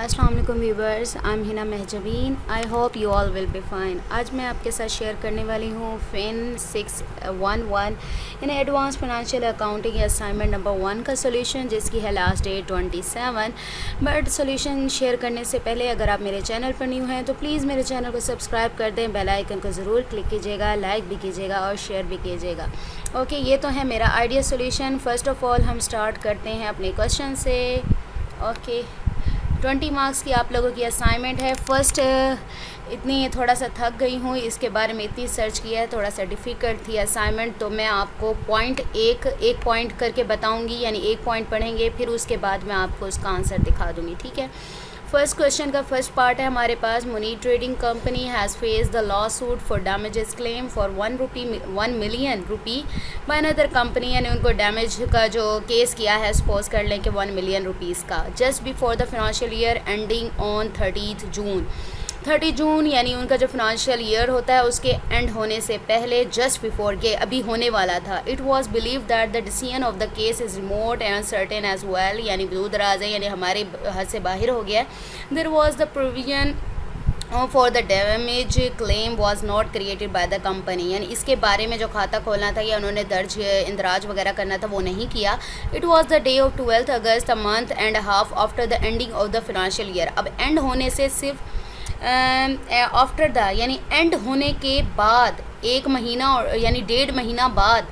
अस्सलाम वालेकुम viewers, I am Hina Mahjabeen. I hope you all will be fine. आज मैं आपके साथ शेयर करने वाली हूँ FIN 611 यानी advance financial accounting assignment number 1 का सोल्यूशन, जिसकी है last date 27। But solution share करने से पहले अगर आप मेरे चैनल पर न्यू हैं तो प्लीज़ मेरे चैनल को सब्सक्राइब कर दें, बेल आइकन को ज़रूर क्लिक कीजिएगा, लाइक भी कीजिएगा और शेयर भी कीजिएगा। ओके, ये तो है मेरा idea solution. First of all हम स्टार्ट करते हैं अपने क्वेश्चन से। ओके, 20 मार्क्स की आप लोगों की असाइनमेंट है। फर्स्ट इतनी थोड़ा सा थक गई हूँ, इसके बारे में इतनी सर्च किया है, थोड़ा सा डिफ़िकल्ट थी असाइनमेंट, तो मैं आपको एक पॉइंट करके बताऊँगी, यानी एक पॉइंट पढ़ेंगे, फिर उसके बाद मैं आपको उसका आंसर दिखा दूँगी, ठीक है। फर्स्ट क्वेश्चन का फर्स्ट पार्ट है हमारे पास। Munir trading company has face the lawsuit for damages claim for 1 million rupee by another company, यानी उनको डैमेज का जो केस किया है, सपोज कर लें कि 1 मिलियन रुपीज़ का, just before the financial year ending on 30 जून, यानी उनका जो फाइनेंशियल ईयर होता है उसके एंड होने से पहले, जस्ट बिफोर के अभी होने वाला था। It was believe that the decision of the case is remote and uncertain as well, यानी दूर दराज है, यानी हमारे हद से बाहर हो गया। There was the provision for the damage claim was not created by the company, यानी इसके बारे में जो खाता खोलना था या उन्होंने दर्ज इंदराज वगैरह करना था वो नहीं किया। It was the day of 12 August, a month and half after the ending of the financial year. अब एंड होने से सिर्फ आफ्टर द यानी एंड होने के बाद एक महीना यानी 1.5 महीना बाद,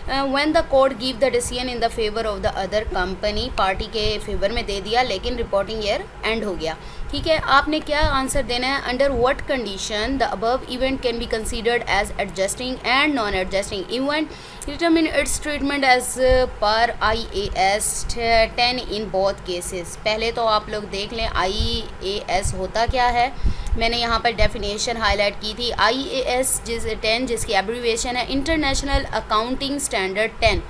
when the court give the decision in the favour of the other company, party के फेवर में दे दिया, लेकिन रिपोर्टिंग ईयर एंड हो गया, ठीक है। आपने क्या आंसर देना है, under what condition the above event can be considered as adjusting and non adjusting event, determine its treatment as per IAS 10 in both cases. पहले तो आप लोग देख लें IAS होता क्या है, मैंने यहाँ पर डेफिनेशन हाईलाइट की थी। IAS 10 जिसकी एब्रीविएशन है international accounting standard 10,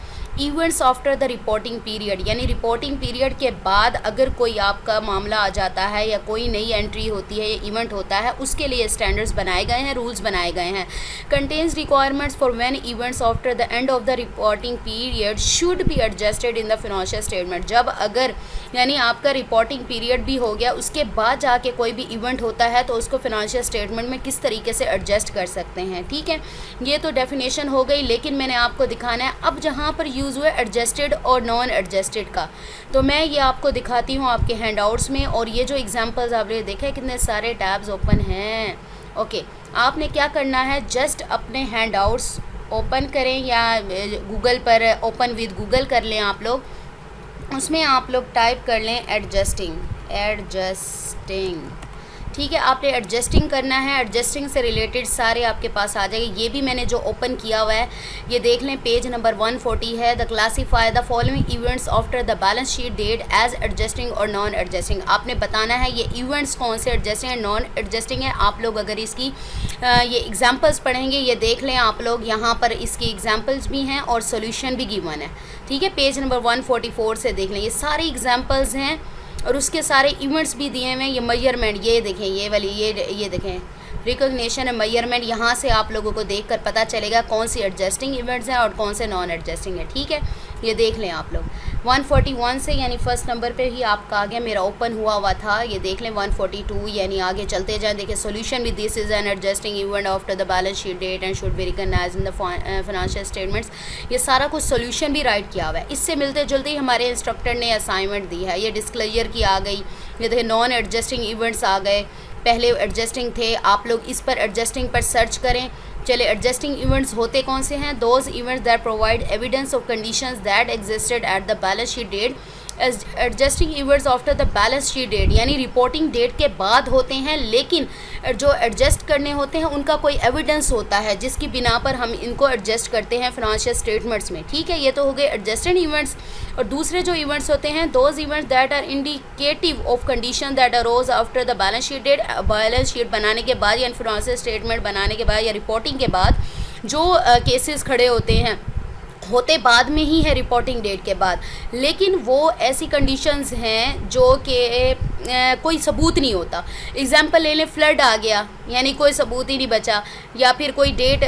events after the reporting period, यानी रिपोर्टिंग पीरियड के बाद अगर कोई आपका मामला आ जाता है या कोई नई एंट्री होती है या इवेंट होता है, उसके लिए स्टैंडर्ड्स बनाए गए हैं, रूल्स बनाए गए हैं। Contains requirements for when events after the end of the reporting period should be adjusted in the financial statement. जब अगर यानी आपका रिपोर्टिंग पीरियड भी हो गया, उसके बाद जाके कोई भी इवेंट होता है तो उसको फाइनेंशियल स्टेटमेंट में किस तरीके से एडजस्ट कर सकते हैं, ठीक है। ये तो डेफिनेशन हो गई, लेकिन मैंने आपको दिखाना है अब जहाँ पर यूज़ हुआ एडजस्टेड और नॉन एडजस्टेड का, तो मैं ये आपको दिखाती हूँ आपके हैंडआउट्स में। और ये जो एग्जांपल्स आपने देखे कितने सारे टैब्स ओपन हैं। ओके, आपने क्या करना है, जस्ट अपने हैंडआउट्स ओपन करें या गूगल पर ओपन विद गूगल कर लें आप लोग, उसमें आप लोग टाइप कर लें एडजस्टिंग, ठीक है। आपने एडजस्टिंग करना है, एडजस्टिंग से रिलेटेड सारे आपके पास आ जाएंगे। ये भी मैंने जो ओपन किया हुआ है ये देख लें, पेज नंबर 140 है। The classify the following events after the balance sheet date as adjusting और नॉन एडजस्टिंग। आपने बताना है ये इवेंट्स कौन से एडजस्टिंग है, नॉन एडजस्टिंग है। आप लोग अगर इसकी ये एग्जाम्पल्स पढ़ेंगे, ये देख लें आप लोग, यहाँ पर इसकी एग्जाम्पल्स भी हैं और सोल्यूशन भी गिवन है, ठीक है। पेज नंबर 144 से देख लें, ये सारे एग्जाम्पल्स हैं और उसके सारे इवेंट्स भी दिए हुए हैं। ये मेजरमेंट, ये देखें, ये वाली ये देखें, रिकॉग्निशन है, मेजरमेंट, यहाँ से आप लोगों को देखकर पता चलेगा कौन सी एडजस्टिंग इवेंट्स हैं और कौन से नॉन एडजस्टिंग है, ठीक है। ये देख लें आप लोग 141 से, यानी फर्स्ट नंबर पे ही आपका आ गया, मेरा ओपन हुआ था। ये देख लें 142, यानी आगे चलते जाएं, देखिए सोल्यूशन भी, this is an adjusting event after the balance sheet date and should be recognised in the financial statements. ये सारा कुछ सोल्यूशन भी राइट किया हुआ है। इससे मिलते जुलते ही हमारे इंस्ट्रक्टर ने असाइनमेंट दी है, ये डिस्क्लोजर की आ गई, ये देखिए नॉन एडजस्टिंग इवेंट्स आ गए, पहले एडजस्टिंग थे, आप लोग इस पर एडजस्टिंग पर सर्च करें। चले, एडजस्टिंग इवेंट्स होते कौन से हैं, those events that provide evidence of conditions that existed at the balance sheet date. Adjusting events after the balance sheet date, यानी रिपोर्टिंग डेट के बाद होते हैं, लेकिन जो एडजस्ट करने होते हैं उनका कोई एविडेंस होता है जिसकी बिना पर हम इनको एडजस्ट करते हैं फाइनेंशियल स्टेटमेंट्स में, ठीक है। ये तो हो गए एडजस्टेड इवेंट्स। और दूसरे जो इवेंट्स होते हैं, those events that are indicative of condition that arose after the balance sheet date, balance sheet बनाने के बाद या फाइनेंशियल स्टेटमेंट बनाने के बाद या रिपोर्टिंग के बाद जो केसेस खड़े होते बाद में ही है, रिपोर्टिंग डेट के बाद, लेकिन वो ऐसी कंडीशंस हैं जो कि कोई सबूत नहीं होता। एग्जांपल ले लें, फ्लड आ गया यानी कोई सबूत ही नहीं बचा, या फिर कोई डेट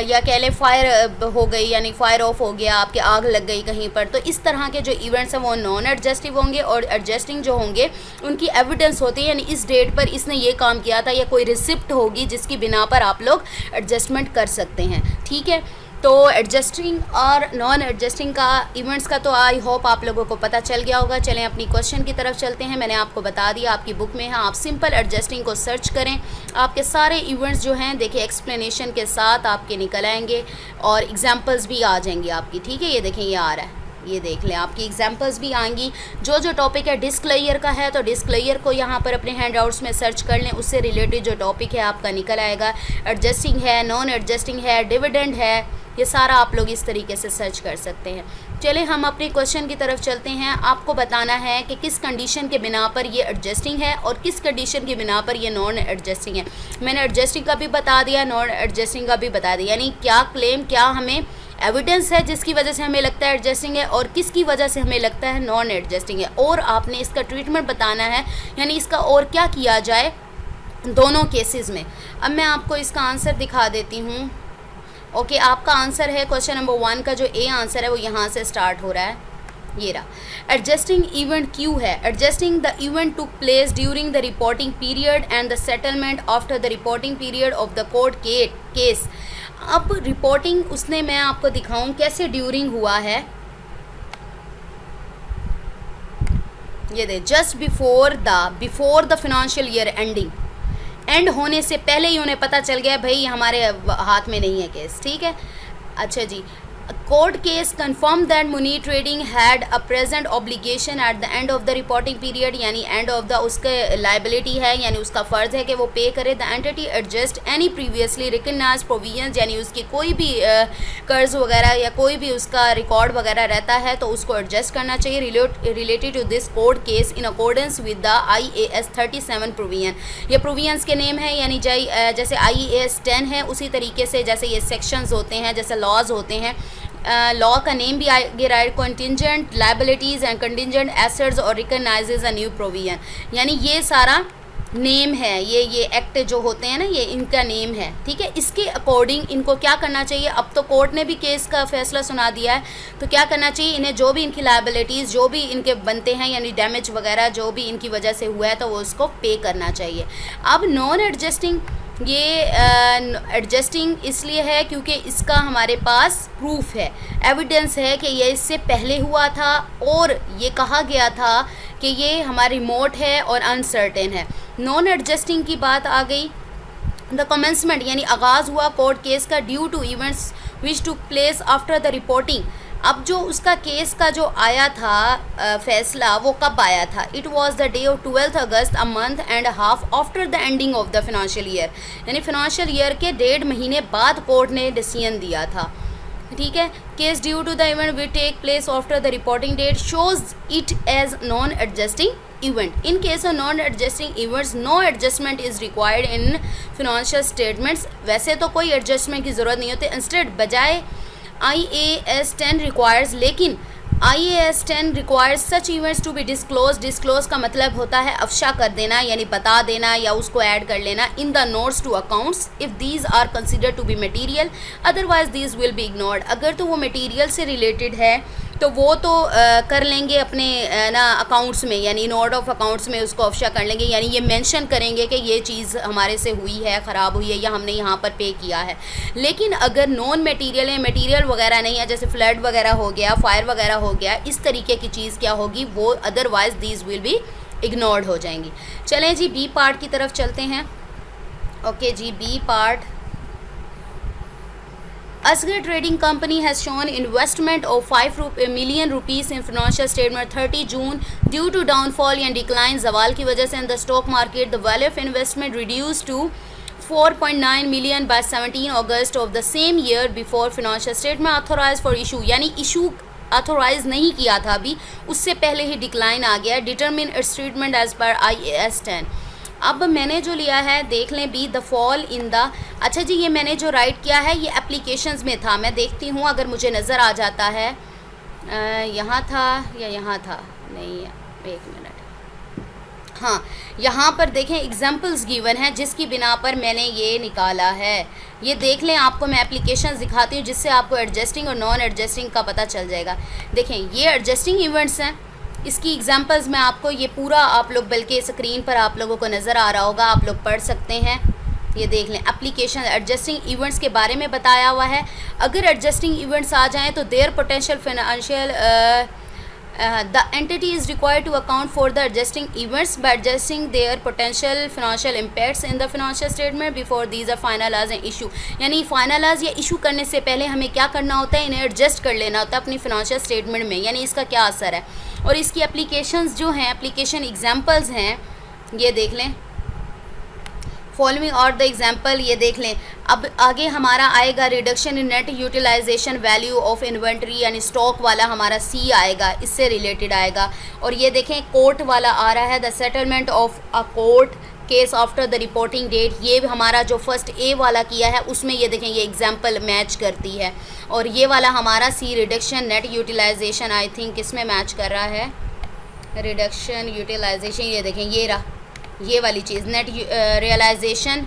या कह लें फायर हो गई यानी फायर ऑफ हो गया, आपके आग लग गई कहीं पर, तो इस तरह के जो इवेंट्स हैं वो नॉन एडजस्टिव होंगे। और एडजस्टिंग जो होंगे उनकी एविडेंस होती है, यानी इस डेट पर इसने ये काम किया था, या कोई रिसिप्ट होगी जिसकी बिना पर आप लोग एडजस्टमेंट कर सकते हैं। ठीक है, तो एडजस्टिंग और नॉन एडजस्टिंग का इवेंट्स का तो आई होप आप लोगों को पता चल गया होगा। चलें अपनी क्वेश्चन की तरफ चलते हैं। मैंने आपको बता दिया, आपकी बुक में है, आप सिंपल एडजस्टिंग को सर्च करें, आपके सारे इवेंट्स जो हैं देखिए एक्सप्लेनेशन के साथ आपके निकल आएंगे और एग्जांपल्स भी आ जाएंगी आपकी। ठीक है, ये देखें ये आ रहा है, ये देख लें, आपकी एग्जांपल्स भी आएंगी। जो जो टॉपिक है डिस्क्लेयर का है तो डिस्क्लेयर को यहाँ पर अपने हैंडआउट्स में सर्च कर लें, उससे रिलेटेड जो टॉपिक है आपका निकल आएगा। एडजस्टिंग है, नॉन एडजस्टिंग है, डिविडेंड है, ये सारा आप लोग इस तरीके से सर्च कर सकते हैं। चलिए हम अपने क्वेश्चन की तरफ चलते हैं। आपको बताना है कि किस कंडीशन के बिना पर ये एडजस्टिंग है और किस कंडीशन की बिना पर ये नॉन एडजस्टिंग है। मैंने एडजस्टिंग का भी बता दिया, नॉन एडजस्टिंग का भी बता दिया, यानी क्या क्लेम, क्या हमें एविडेंस है जिसकी वजह से हमें लगता है एडजस्टिंग है और किसकी वजह से हमें लगता है नॉन एडजस्टिंग है, और आपने इसका ट्रीटमेंट बताना है, यानी इसका और क्या किया जाए दोनों केसेस में। अब मैं आपको इसका आंसर दिखा देती हूँ। ओके, आपका आंसर है क्वेश्चन नंबर 1 का जो ए आंसर है वो यहाँ से स्टार्ट हो रहा है, ये रहा। एडजस्टिंग इवेंट क्यों है? Adjusting the event took place during the reporting period and the settlement after the reporting period of the court case. अब रिपोर्टिंग उसने, मैं आपको दिखाऊं कैसे ड्यूरिंग हुआ है। ये दे, just before the financial year ending, end होने से पहले ही उन्हें पता चल गया भाई हमारे हाथ में नहीं है केस। ठीक है, अच्छा जी। Court case confirm that Muni trading had a present obligation at the end of the reporting period, यानी एंड ऑफ द उसके लाइबिलिटी है, यानी उसका फ़र्ज़ है कि वो पे करे। The entity adjust any previously recognised provisions, यानी उसकी कोई भी कर्ज वगैरह या कोई भी उसका रिकॉर्ड वगैरह रहता है तो उसको एडजस्ट करना चाहिए related to this court case in accordance with the IAS 37 provision. ये प्रोविजंस के नेम है, यानी जैसे IAS 10 है उसी तरीके से जैसे ये सेक्शंस होते हैं, जैसे लॉज होते हैं, लॉ का नेम भी आगे right, contingent liabilities and contingent assets और रिकग्नाइजेज अ न्यू प्रोविजन, यानी ये सारा नेम है, ये एक्ट जो होते हैं ना ये इनका नेम है। ठीक है, इसके अकॉर्डिंग इनको क्या करना चाहिए। अब तो कोर्ट ने भी केस का फैसला सुना दिया है, तो क्या करना चाहिए, इन्हें जो भी इनकी लाइबिलिटीज़ जो भी इनके बनते हैं यानी डैमेज वगैरह जो भी इनकी वजह से हुआ है तो वो उसको पे करना चाहिए। अब नॉन एडजस्टिंग, ये एडजस्टिंग इसलिए है क्योंकि इसका हमारे पास प्रूफ है, एविडेंस है कि ये इससे पहले हुआ था और ये कहा गया था कि ये हमारी रिमोट है और अनसर्टेन है। नॉन एडजस्टिंग की बात आ गई। द कमेंसमेंट यानी आगाज़ हुआ कोर्ट केस का due to events which took place after the reporting. अब जो उसका केस का जो आया था फैसला वो कब आया था? It was the day of 12 August, a month and half after the ending of the financial year, यानी फाइनेंशियल ईयर के 1.5 महीने बाद कोर्ट ने डिसीजन दिया था। ठीक है, case due to the event will take place after the reporting date shows it as non adjusting event. In case of non adjusting events no adjustment is required in financial statements. वैसे तो कोई adjustment की ज़रूरत नहीं होती, instead बजाय IAS 10 requires, लेकिन IAS 10 requires such events to be disclose. Disclose का मतलब होता है अफशा कर देना, यानी बता देना या उसको ऐड कर लेना in the notes to accounts if these are considered to be material, otherwise these will be ignored. अगर तो वो मटीरियल से रिलेटेड है तो वो तो कर लेंगे अपने ना अकाउंट्स में, यानी नोट ऑफ अकाउंट्स में उसको अफशा कर लेंगे, यानी ये मेंशन करेंगे कि ये चीज़ हमारे से हुई है, ख़राब हुई है या हमने यहाँ पर पे किया है। लेकिन अगर नॉन मटीरियल है, मटीरियल वगैरह नहीं है, जैसे फ्लड वगैरह हो गया, फायर वगैरह हो गया, इस तरीके की चीज़ क्या होगी, वो otherwise these will be ignored हो जाएंगी। चलें जी बी पार्ट की तरफ चलते हैं। ओके जी, B part. Asgar Trading Company has shown investment of 5 million rupees in financial statement 30 June due to downfall and decline zawal की वजह से in the stock market. The value of investment reduced to 4.9 million by 17 August of the same year before financial statement authorized for issue, यानी issue authorise नहीं किया था अभी, उससे पहले ही डिक्लाइन आ गया। Determine its treatment as per IAS 10। अब मैंने जो लिया है देख लें, be the fall in the, अच्छा जी ये मैंने जो राइट किया है ये एप्लीकेशंस में था, मैं देखती हूँ अगर मुझे नज़र आ जाता है यहाँ था या यहाँ था, नहीं एक मिनट, हाँ, यहाँ पर देखें एग्जाम्पल्स गिवन है जिसकी बिना पर मैंने ये निकाला है। ये देख लें, आपको मैं एप्लीकेशंस दिखाती हूँ जिससे आपको एडजस्टिंग और नॉन एडजस्टिंग का पता चल जाएगा। देखें ये एडजस्टिंग इवेंट्स हैं, इसकी एग्जांपल्स मैं आपको ये पूरा आप लोग बल्कि स्क्रीन पर आप लोगों को नज़र आ रहा होगा, आप लोग पढ़ सकते हैं। ये देख लें, एप्लीकेशन एडजस्टिंग इवेंट्स के बारे में बताया हुआ है। अगर एडजस्टिंग इवेंट्स आ जाएँ तो their potential financial the entity is required to account for the adjusting events by adjusting their potential financial impacts in the financial statement before these are finalized and issue। यानी finalise या issue करने से पहले हमें क्या करना होता है, इन्हें एडजस्ट कर लेना होता है अपनी फाइनेंशियल स्टेटमेंट में, यानी इसका क्या असर है। और इसकी एप्लीकेशंस जो हैं, एप्लीकेशन एग्जांपल्स हैं, ये देख लें। फॉलोइंग और द एग्जाम्पल, ये देख लें। अब आगे हमारा आएगा reduction in net utilisation value of inventory, यानी स्टॉक वाला हमारा सी आएगा, इससे रिलेटेड आएगा। और ये देखें कोर्ट वाला आ रहा है, the settlement of a court case after the reporting date. ये हमारा जो फर्स्ट ए वाला किया है उसमें ये देखें ये एग्जाम्पल मैच करती है। और ये वाला हमारा C reduction net utilisation I think इसमें मैच कर रहा है, रिडक्शन यूटिलाइजेशन। ये देखें ये रहा, ये वाली चीज़ नेट रियलाइजेशन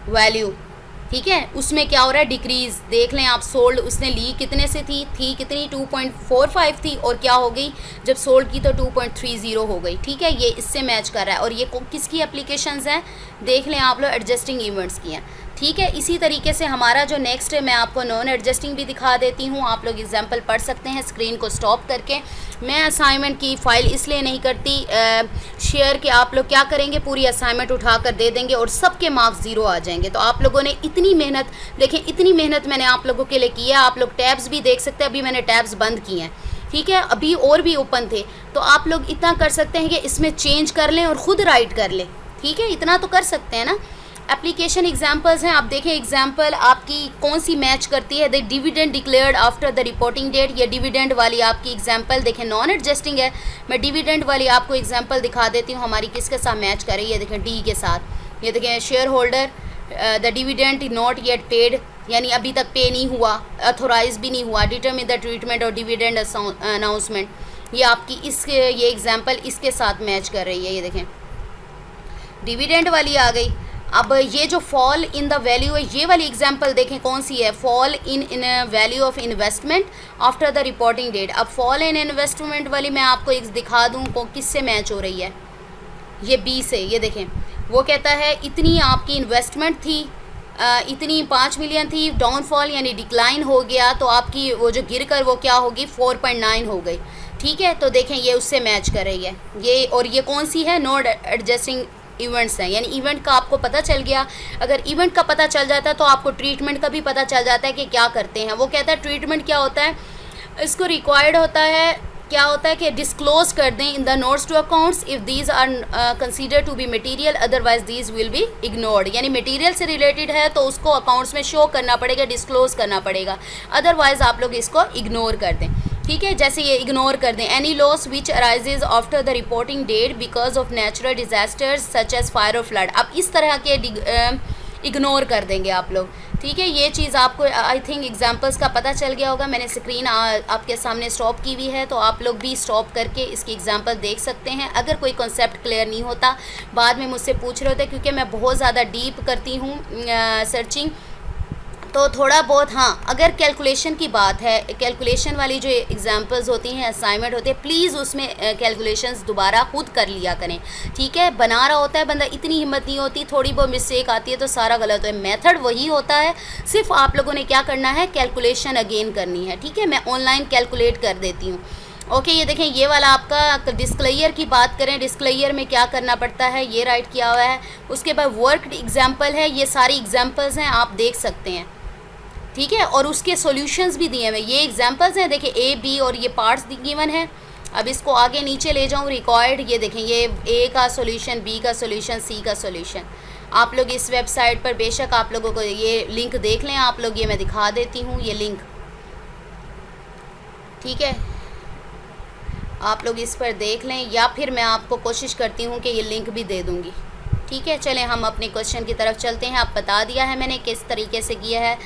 वैल्यू, ठीक है। उसमें क्या हो रहा है, डिक्रीज़। देख लें आप, सोल्ड उसने ली कितने से थी कितनी 2.45 थी, और क्या हो गई जब सोल्ड की तो 2.30 हो गई, ठीक है। ये इससे मैच कर रहा है। और ये किसकी एप्लीकेशंस हैं, देख लें आप लोग, एडजस्टिंग इवेंट्स की हैं, ठीक है। इसी तरीके से हमारा जो नेक्स्ट है, मैं आपको नॉन एडजस्टिंग भी दिखा देती हूँ, आप लोग एग्जांपल पढ़ सकते हैं स्क्रीन को स्टॉप करके। मैं असाइनमेंट की फ़ाइल इसलिए नहीं करती शेयर कि आप लोग क्या करेंगे, पूरी असाइनमेंट उठा कर दे देंगे और सबके मार्क्स 0 आ जाएंगे। तो आप लोगों ने इतनी मेहनत, देखें इतनी मेहनत मैंने आप लोगों के लिए की है। आप लोग टैब्स भी देख सकते हैं, अभी मैंने टैब्स बंद किए हैं, ठीक है, अभी और भी ओपन थे। तो आप लोग इतना कर सकते हैं कि इसमें चेंज कर लें और ख़ुद राइट कर लें, ठीक है, इतना तो कर सकते हैं ना। एप्लीकेशन एग्जांपल्स हैं, आप देखें एग्जांपल आपकी कौन सी मैच करती है। The dividend declared after the reporting date, ये डिविडेंड वाली आपकी एग्जांपल देखें नॉन एडजस्टिंग है। मैं डिविडेंड वाली आपको एग्जांपल दिखा देती हूँ, हमारी किसके साथ मैच कर रही है, देखें डी के साथ। ये देखें share holder the dividend not yet paid, यानी अभी तक पे नहीं हुआ, अथोराइज भी नहीं हुआ। डिटरमिन द ट्रीटमेंट और डिविडेंड अनाउंसमेंट, ये आपकी ये एग्जाम्पल इसके साथ मैच कर रही है। ये देखें डिविडेंड वाली आ गई। अब ये जो फॉल इन द वैल्यू है, ये वाली एग्जांपल देखें कौन सी है, fall in value of investment after the reporting date. अब फॉल इन इन्वेस्टमेंट वाली मैं आपको एक दिखा दूँ किससे मैच हो रही है, ये बी से। ये देखें वो कहता है इतनी आपकी इन्वेस्टमेंट थी, इतनी 5 मिलियन थी, डाउनफॉल यानी डिक्लाइन हो गया, तो आपकी वो जो गिर कर वो क्या होगी 4.9 हो गई, ठीक है। तो देखें ये उससे मैच कर रही है ये, और ये कौन सी है, नॉन एडजस्टिंग इवेंट्स हैं, यानी इवेंट का आपको पता चल गया। अगर इवेंट का पता चल जाता है तो आपको ट्रीटमेंट का भी पता चल जाता है कि क्या करते हैं। वो कहता है ट्रीटमेंट क्या होता है, इसको रिक्वायर्ड होता है, क्या होता है कि डिस्क्लोज कर दें in the notes to accounts if these are consider to be material, otherwise these will be ignored. यानी मटीरियल से रिलेटेड है तो उसको अकाउंट्स में शो करना पड़ेगा, डिस्क्लोज करना पड़ेगा, अदरवाइज आप लोग इसको इग्नोर कर दें, ठीक है। जैसे ये इग्नोर कर दें, any loss which arises after the reporting date because of natural disasters such as fire और फ्लड। अब इस तरह के इग्नोर कर देंगे आप लोग, ठीक है। ये चीज़ आपको आई थिंक एग्जांपल्स का पता चल गया होगा। मैंने स्क्रीन आपके सामने स्टॉप की हुई है, तो आप लोग भी स्टॉप करके इसकी एग्जांपल देख सकते हैं। अगर कोई कॉन्सेप्ट क्लियर नहीं होता बाद में मुझसे पूछ रहे होते, क्योंकि मैं बहुत ज़्यादा डीप करती हूँ सर्चिंग, तो थोड़ा बहुत हाँ, अगर कैलकुलेशन की बात है, कैलकुलेशन वाली जो एग्जांपल्स होती हैं, असाइनमेंट होते हैं, प्लीज़ उसमें कैलकुलेशंस दोबारा खुद कर लिया करें, ठीक है। बना रहा होता है बंदा, इतनी हिम्मत नहीं होती, थोड़ी बहुत मिस्टेक आती है तो सारा गलत है। मेथड वही होता है, सिर्फ आप लोगों ने क्या करना है, कैलकुलेशन अगेन करनी है, ठीक है। मैं ऑनलाइन कैलकुलेट कर देती हूँ, ओके। ये देखें ये वाला आपका डिस्क्लेयर की बात करें, डिस्क्लेयर में क्या करना पड़ता है, ये राइट किया हुआ है। उसके बाद वर्क एग्जाम्पल है, ये सारी एग्जाम्पल्स हैं, आप देख सकते हैं, ठीक है। और उसके सॉल्यूशंस भी दिए हुए, ये एग्जांपल्स हैं, देखिए ए बी और ये पार्ट्स गिवन है। अब इसको आगे नीचे ले जाऊँ, रिक्वायर्ड, ये देखें ये ए का सॉल्यूशन, बी का सॉल्यूशन, सी का सॉल्यूशन। आप लोग इस वेबसाइट पर बेशक आप लोगों को ये लिंक देख लें आप लोग, ये मैं दिखा देती हूँ ये लिंक, ठीक है। आप लोग इस पर देख लें, या फिर मैं आपको कोशिश करती हूँ कि ये लिंक भी दे दूँगी, ठीक है। चलें हम अपने क्वेश्चन की तरफ चलते हैं। आप बता दिया है मैंने किस तरीके से किया है,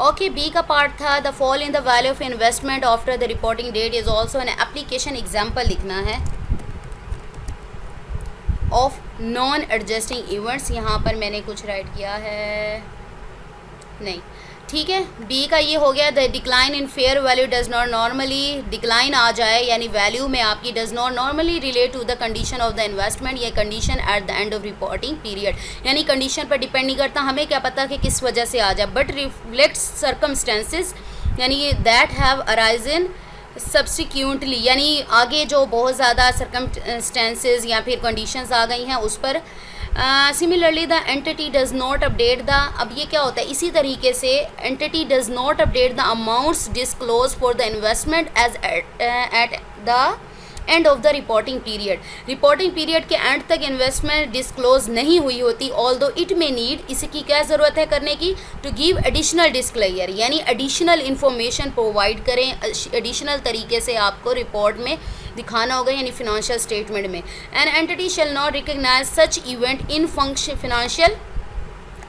ओके। बी का पार्ट था the fall in the value of investment after the reporting date is also an application example लिखना है। ऑफ नॉन एडजस्टिंग इवेंट्स, यहाँ पर मैंने कुछ राइट किया है नहीं, ठीक है। बी का ये हो गया, the decline in fair value does not normally, decline आ जाए यानी वैल्यू में आपकी does not normally relate to the condition of the investment, ये condition at the end of reporting period, यानी कंडीशन पर डिपेंड नहीं करता, हमें क्या पता कि किस वजह से आ जाए, बट रिफ्लेक्ट्स सर्कमस्टेंसेस यानी दैट हैव अराइजन सब्सिक्वेंटली, यानी आगे जो बहुत ज़्यादा सर्कमस्टेंसेस या फिर कंडीशंस आ गई हैं उस पर। Similarly the entity does not update the, अब ये क्या होता है, इसी तरीके से entity does not update the amounts disclose for the investment as at the end of the reporting period, reporting period के एंड तक इन्वेस्टमेंट डिस्क्लोज नहीं हुई होती, ऑल्दो इट मे नीड, इसकी क्या ज़रूरत है करने की, टू गिव एडिशनल डिस्क्लेयर, यानी एडिशनल इंफॉर्मेशन प्रोवाइड करें, एडिशनल तरीके से आपको रिपोर्ट में दिखाना होगा यानी फिनेंशियल स्टेटमेंट में। An entity shall not recognise such event in financial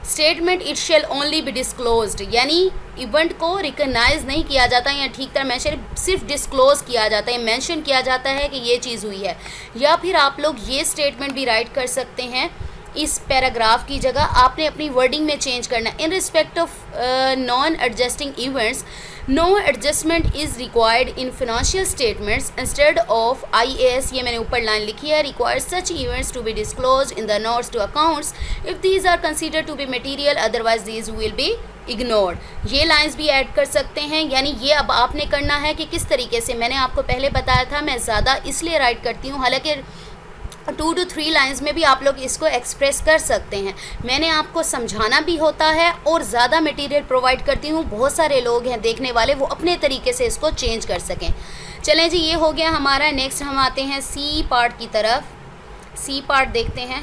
statement, it shall only be disclosed, यानी इवेंट को रिकग्नाइज नहीं किया जाता या ठीक तरह मेंशन, सिर्फ डिस्क्लोज किया जाता है, मेंशन किया जाता है कि ये चीज़ हुई है। या फिर आप लोग ये स्टेटमेंट भी राइट कर सकते हैं, इस पैराग्राफ की जगह आपने अपनी वर्डिंग में चेंज करना, in respect of non adjusting events no adjustment is required in financial statements instead of IAS, ये मैंने ऊपर लाइन लिखी है, require such events to be disclose in the notes to accounts if these are considered to be material, otherwise these will be ignored. ये lines भी add कर सकते हैं, यानी ये अब आपने करना है कि किस तरीके से, मैंने आपको पहले बताया था मैं ज़्यादा इसलिए राइट करती हूँ, हालांकि 2 to 3 लाइंस में भी आप लोग इसको एक्सप्रेस कर सकते हैं, मैंने आपको समझाना भी होता है और ज़्यादा मटेरियल प्रोवाइड करती हूँ, बहुत सारे लोग हैं देखने वाले वो अपने तरीके से इसको चेंज कर सकें। चलें जी, ये हो गया हमारा। नेक्स्ट हम आते हैं सी पार्ट की तरफ। सी पार्ट देखते हैं।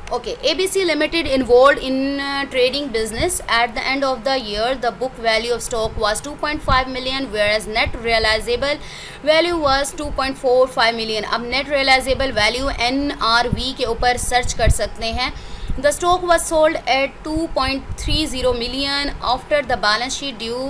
Okay, ABC Limited involved in trading business. At the end of the year, the book value of stock was 2.5 million, whereas net realizable value was 2.45 million. अब net realizable value NRV के ऊपर search कर सकते हैं। The stock was sold at 2.30 million after the balance sheet due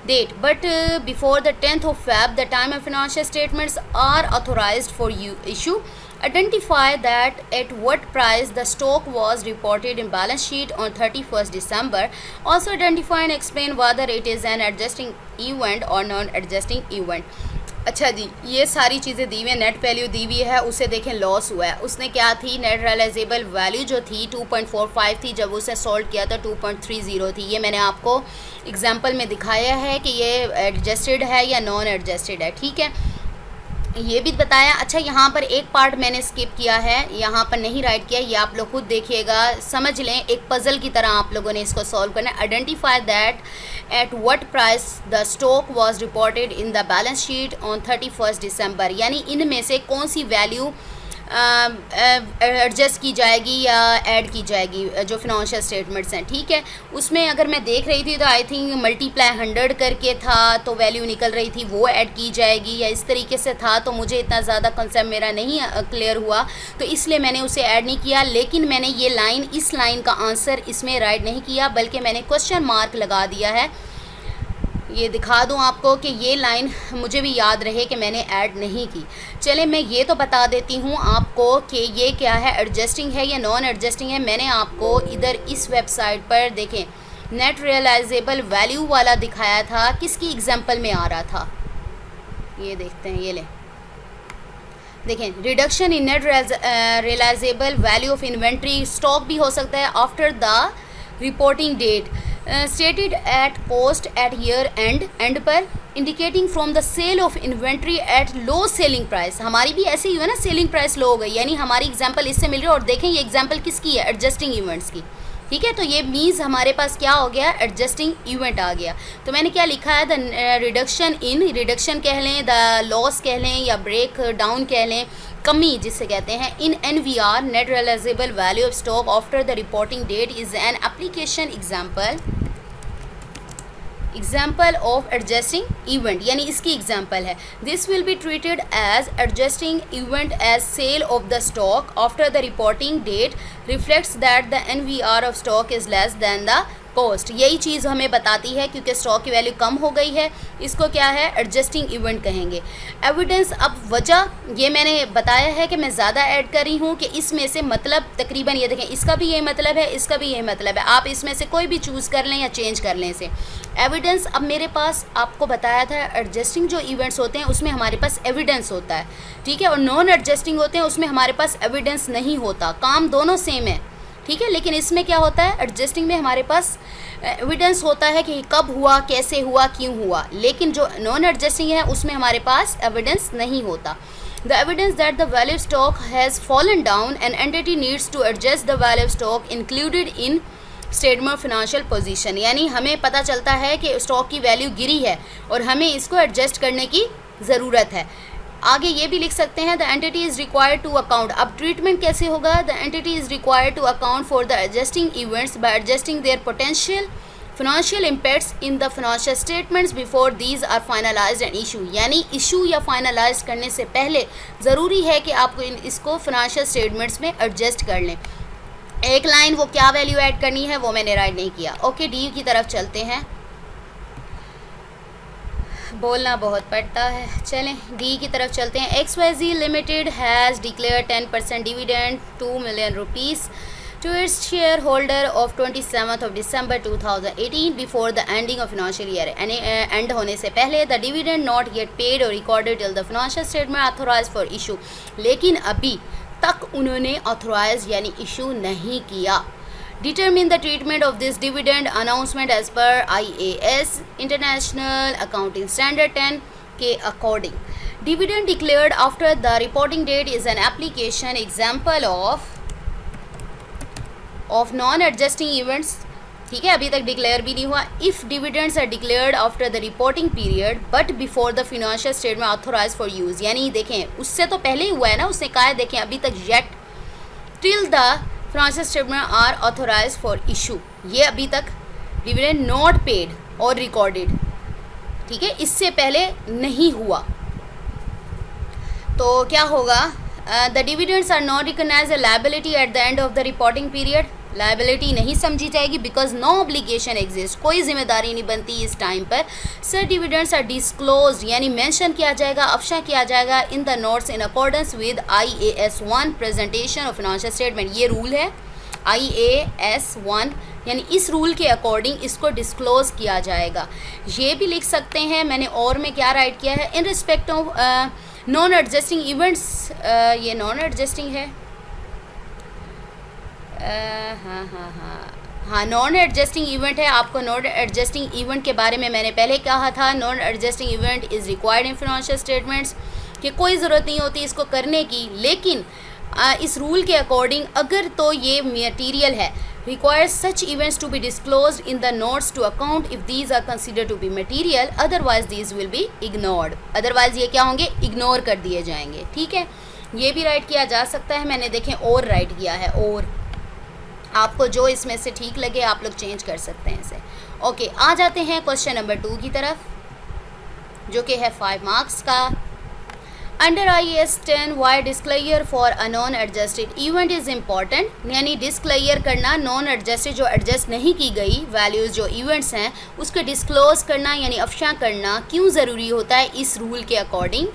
date, but before the 10th of Feb, the time of financial statements are authorized for issue. Identify that at what price the stock was reported in balance sheet on 31st December. Also identify and explain whether it is an adjusting event or non-adjusting event. अच्छा जी, ये सारी चीज़ें दी हुई हैं, net value दी हुई है, उसे देखें लॉस हुआ है, उसने क्या थी, नेट रियलाइजेबल वैल्यू जो थी 2.45 थी, जब उसे सोल्ड किया था 2.30 थी। ये मैंने आपको एग्जांपल में दिखाया है कि ये एडजस्टेड है या नॉन एडजस्टेड है, ठीक है, ये भी बताया। अच्छा, यहाँ पर एक पार्ट मैंने स्किप किया है, यहाँ पर नहीं राइट किया, ये आप लोग खुद देखिएगा, समझ लें, एक पज़ल की तरह आप लोगों ने इसको सॉल्व करना है। Identify that at what price the stock was reported in the balance sheet on 31st December, यानी इनमें से कौन सी वैल्यू एडजस्ट की जाएगी या ऐड की जाएगी जो फिनेंशियल स्टेटमेंट्स हैं, ठीक है। उसमें अगर मैं देख रही थी तो आई थिंक मल्टीप्लाई 100 करके था तो वैल्यू निकल रही थी, वो ऐड की जाएगी या इस तरीके से था, तो मुझे इतना ज़्यादा कंसेप्ट मेरा नहीं क्लियर हुआ, तो इसलिए मैंने उसे ऐड नहीं किया। लेकिन मैंने ये लाइन, इस लाइन का आंसर इसमें राइट नहीं किया, बल्कि मैंने क्वेश्चन मार्क लगा दिया है। ये दिखा दूं आपको कि ये लाइन मुझे भी याद रहे कि मैंने ऐड नहीं की। चले, मैं ये तो बता देती हूँ आपको कि ये क्या है, एडजस्टिंग है या नॉन एडजस्टिंग है। मैंने आपको इधर इस वेबसाइट पर देखें नेट रियलाइजेबल वैल्यू वाला दिखाया था, किसकी एग्जांपल में आ रहा था, ये देखते हैं, ये ले देखें, reduction in net realisable value of inventory, stock भी हो सकता है after the reporting date, stated at cost at year end पर, indicating from the sale of inventory at low selling price। हमारी भी ऐसे ही हुआ ना, सेलिंग प्राइस लो हो गई, यानी हमारी एग्जांपल इससे मिल रही है। और देखें ये एग्जांपल किसकी है, एडजस्टिंग इवेंट्स की, ठीक है। तो ये मीन्स हमारे पास क्या हो गया, एडजस्टिंग इवेंट आ गया। तो मैंने क्या लिखा है, द रिडक्शन इन, रिडक्शन कह लें, द लॉस कह लें या ब्रेक डाउन कह लें, कमी जिसे कहते हैं, in NVR net realisable value of stock after the reporting date is an application example of adjusting event, यानी इसकी एग्जाम्पल है। This will be treated as adjusting event as sale of the stock after the reporting date reflects that the NVR of stock is less than the cost, यही चीज़ हमें बताती है क्योंकि stock की वैल्यू कम हो गई है, इसको क्या है एडजस्टिंग इवेंट कहेंगे। एविडेंस, अब वजह ये मैंने बताया है कि मैं ज़्यादा ऐड कर रही हूँ कि इसमें से मतलब तकरीबन ये देखें, इसका भी ये मतलब है, इसका भी ये मतलब है, आप इसमें से कोई भी चूज़ कर लें या चेंज कर लें इसे। एविडेंस, अब मेरे पास आपको बताया था एडजस्टिंग जो इवेंट्स होते हैं उसमें हमारे पास एविडेंस होता है, ठीक है, और नॉन एडजस्टिंग होते हैं उसमें हमारे पास एविडेंस नहीं होता, काम दोनों सेम है, ठीक है। लेकिन इसमें क्या होता है एडजस्टिंग में हमारे पास एविडेंस होता है कि कब हुआ, कैसे हुआ, क्यों हुआ, लेकिन जो नॉन एडजस्टिंग है उसमें हमारे पास एविडेंस नहीं होता। The evidence that the value stock has fallen down and entity needs to adjust the value stock included in statement of financial position, यानी हमें पता चलता है कि स्टॉक की वैल्यू गिरी है और हमें इसको एडजस्ट करने की ज़रूरत है। आगे ये भी लिख सकते हैं the entity is required to account, अब ट्रीटमेंट कैसे होगा, the entity is required to account for the adjusting events by adjusting their potential financial impacts in the financial statements before these are finalized and issue, यानी issue या finalise करने से पहले ज़रूरी है कि आपको इसको financial statements में एडजस्ट कर लें। एक लाइन वो क्या वैल्यू ऐड करनी है वो मैंने राइट नहीं किया। ओके, डी की तरफ चलते हैं, बोलना बहुत पड़ता है, चलें डी की तरफ चलते हैं। XYZ limited has declare 10% dividend 2 million rupees to its shareholder of 27th of December 2018 before the ending of financial year, यानी एंड होने से पहले the dividend not yet paid or recorded till the financial statement authorized for issue, लेकिन अभी तक उन्होंने authorise यानी issue नहीं किया। Determine the treatment of this dividend announcement as per IAS International Accounting Standard 10 के according. Dividend declared after the reporting date is an application example of non adjusting events, ठीक है, अभी तक डिक्लेयर भी नहीं हुआ। If dividends are declared after the reporting period but before the financial statement authorise for use, यानी देखें उससे तो पहले ही हुआ है ना, उसने कहा है देखें अभी तक yet till the financial statement are authorise for issue, ये अभी तक डिविडेंड नॉट पेड और रिकॉर्डेड, ठीक है, इससे पहले नहीं हुआ। तो क्या होगा, the dividends are not recognise a liability at the end of the reporting period, liability नहीं समझी जाएगी बिकॉज नो ऑब्लिगेशन एग्जिस्ट, कोई जिम्मेदारी नहीं बनती इस टाइम पर। सर डिविडेंड्स आर डिस्क्लोज यानी मेंशन किया जाएगा, अफशा किया जाएगा इन the notes in accordance with IAS 1 presentation of financial statement, ये रूल है IAS 1, यानी इस रूल के अकॉर्डिंग इसको डिस्क्लोज किया जाएगा। ये भी लिख सकते हैं मैंने और में क्या राइट किया है, इन respect of non adjusting events, ये नॉन एडजस्टिंग है, हाँ नॉन एडजस्टिंग इवेंट है। आपको नॉन एडजस्टिंग इवेंट के बारे में मैंने पहले कहा था, non adjusting event is required in financial statements, कि कोई ज़रूरत नहीं होती इसको करने की, लेकिन इस रूल के अकॉर्डिंग अगर तो ये मटेरियल है, requires such events to be disclosed in the notes to account if these are considered to be material, otherwise these will be ignored, otherwise ये क्या होंगे, इग्नोर कर दिए जाएंगे, ठीक है। ये भी राइट किया जा सकता है, मैंने देखें और राइट किया है, और आपको जो इसमें से ठीक लगे आप लोग चेंज कर सकते हैं इसे। ओके, आ जाते हैं क्वेश्चन नंबर 2 की तरफ, जो कि है 5 मार्क्स का। Under IAS 10 why disclosure for a non adjusted event is important, यानी डिस्क्लेयर करना नॉन एडजस्टेड जो एडजस्ट नहीं की गई वैल्यूज़ जो इवेंट्स हैं उसके डिस्क्लोज करना यानी अफशा करना क्यों ज़रूरी होता है इस रूल के अकॉर्डिंग,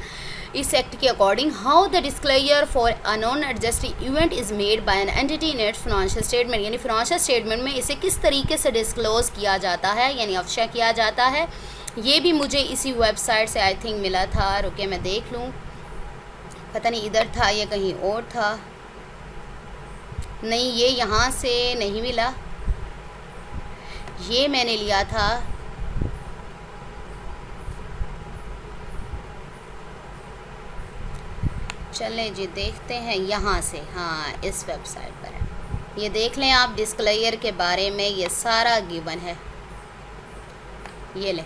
इस एक्ट के according. How the disclosure for a non adjusted event is made by an entity in its financial statement, यानी फिनेंशियल स्टेटमेंट में इसे किस तरीके से डिस्क्लोज किया जाता है यानी अफशा किया जाता है। ये भी मुझे इसी वेबसाइट से आई थिंक मिला था, रुके मैं देख लूँ, पता नहीं इधर था या कहीं और था, नहीं ये यहाँ से नहीं मिला, ये मैंने लिया था चलें जी देखते हैं यहाँ से, हाँ इस वेबसाइट पर है, ये देख लें आप, डिस्क्लेयर के बारे में ये सारा गिवन है, ये लें,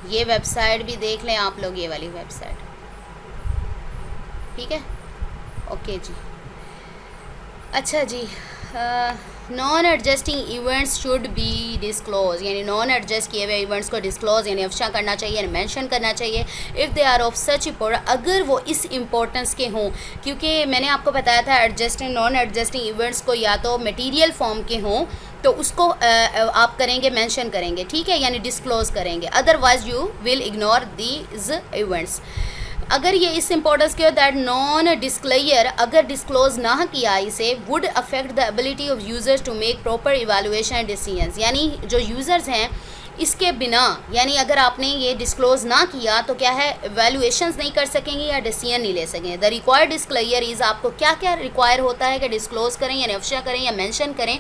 ये वेबसाइट भी देख लें आप लोग, ये वाली वेबसाइट, ठीक है। ओके जी, अच्छा जी, non adjusting events should be disclose, यानी नॉन एडजस्ट किए हुए इवेंट्स को डिस्क्लोज यानी अफशा करना चाहिए, यानी मेंशन करना चाहिए। If they are of such important, अगर वो इस इम्पोर्टेंस के हों, क्योंकि मैंने आपको बताया था एडजस्टिंग नॉन एडजस्टिंग इवेंट्स को या तो मटीरियल फॉर्म के हों तो उसको आप करेंगे मेंशन करेंगे, ठीक है, यानी डिस्क्लोज करेंगे, otherwise you will ignore these events. अगर ये इस इम्पोर्टेंस के हो दैट नॉन डिस्क्लेयर, अगर डिस्क्लोज ना किया इसे, would affect the ability of users to make proper evaluation and decisions, यानी जो यूज़र्स हैं इसके बिना, यानी अगर आपने ये डिस्क्लोज ना किया तो क्या है, वैल्यूएशंस नहीं कर सकेंगे या डिसीजन नहीं ले सकेंगे। द रिक्वायर्ड डिस्क्लेयर इज़, आपको क्या क्या रिक्वायर होता है कि डिस्क्लोज करें यानी अफशा करें या मेंशन करें।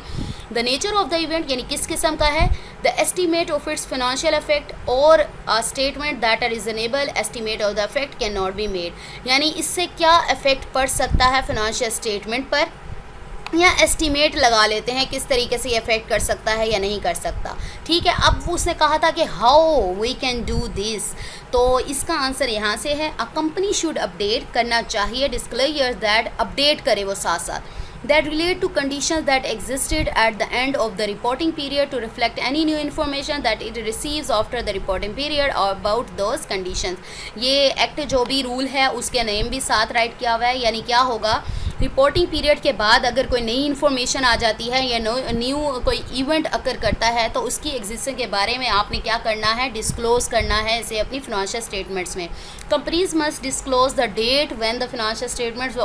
The nature of the event, यानी किस किस्म का है, the estimate of its financial effect और a statement that a reasonable estimate of the effect can not be made, यानी इससे क्या इफेक्ट पड़ सकता है फाइनेंशियल स्टेटमेंट पर, या एस्टीमेट लगा लेते हैं किस तरीके से ये अफेक्ट कर सकता है या नहीं कर सकता, ठीक है। अब उसने कहा था कि how we can do this, तो इसका आंसर यहाँ से है, अ कंपनी शुड अपडेट करना चाहिए डिस्क्लेयर दैट, अपडेट करे वो साथ साथ, that relate to conditions that existed at the end of the reporting period to reflect any new information that it receives after the reporting period or about those conditions। ये act जो भी rule है उसके name भी साथ right किया हुआ है, यानी क्या होगा, रिपोर्टिंग पीरियड के बाद अगर कोई नई इन्फॉर्मेशन आ जाती है या न्यू कोई इवेंट अकर करता है तो उसकी एग्जिस्टेंस के बारे में आपने क्या करना है, डिस्क्लोज करना है इसे अपनी फिनेंशियल स्टेटमेंट्स में। Companies must disclose the date when the financial statements were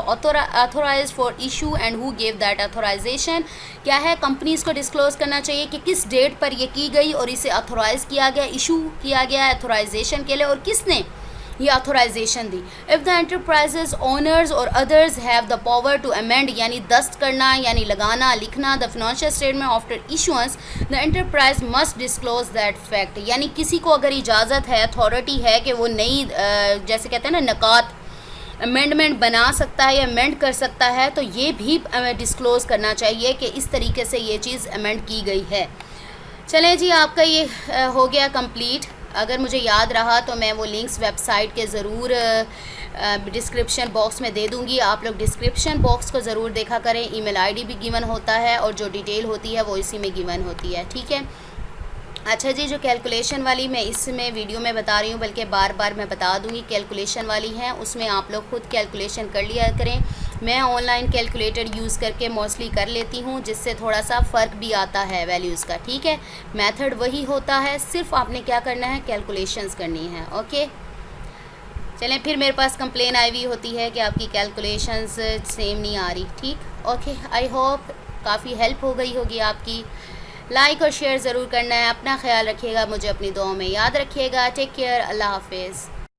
authorised for issue and who gave that authorisation. क्या है, कंपनीज को डिस्क्लोज करना चाहिए कि किस डेट पर ये की गई और इसे ऑथोराइज किया गया, इशू किया गया ऑथोराइजेशन के लिए, और किसने ये ऑथोराइजेशन दी। इफ़ द एंटरप्राइजेज ओनर्स और others have the power to amend, यानी दस्त करना यानी लगाना लिखना the financial statement after issuance, the enterprise must disclose that fact, यानी किसी को अगर इजाज़त है, अथॉरिटी है कि वो नई जैसे कहते हैं ना नकात अमेंडमेंट बना सकता है या अमेंड कर सकता है, तो ये भी डिस्क्लोज करना चाहिए कि इस तरीके से ये चीज़ अमेंड की गई है। चलें जी, आपका ये हो गया कंप्लीट। अगर मुझे याद रहा तो मैं वो लिंक्स वेबसाइट के ज़रूर डिस्क्रिप्शन बॉक्स में दे दूँगी, आप लोग डिस्क्रिप्शन बॉक्स को ज़रूर देखा करें। ईमेल आईडी भी गिवन होता है और जो डिटेल होती है वो इसी में गिवन होती है, ठीक है। अच्छा जी, जो कैलकुलेशन वाली मैं इसमें वीडियो में बता रही हूँ, बल्कि बार बार मैं बता दूँगी, कैलकुलेशन वाली हैं उसमें आप लोग खुद कैलकुलेशन कर लिया करें। मैं ऑनलाइन कैलकुलेटर यूज़ करके मोस्टली कर लेती हूँ, जिससे थोड़ा सा फ़र्क भी आता है वैल्यूज़ का, ठीक है। मेथड वही होता है, सिर्फ आपने क्या करना है, कैलकुलेशंस करनी है, ओके। चलें, फिर मेरे पास कंप्लेन आई हुई होती है कि आपकी कैलकुलेशंस सेम नहीं आ रही, ठीक, ओके। आई होप काफ़ी हेल्प हो गई होगी आपकी। लाइक और शेयर ज़रूर करना है। अपना ख्याल रखिएगा, मुझे अपनी दुआओं में याद रखिएगा। टेक केयर, अल्लाह हाफिज़।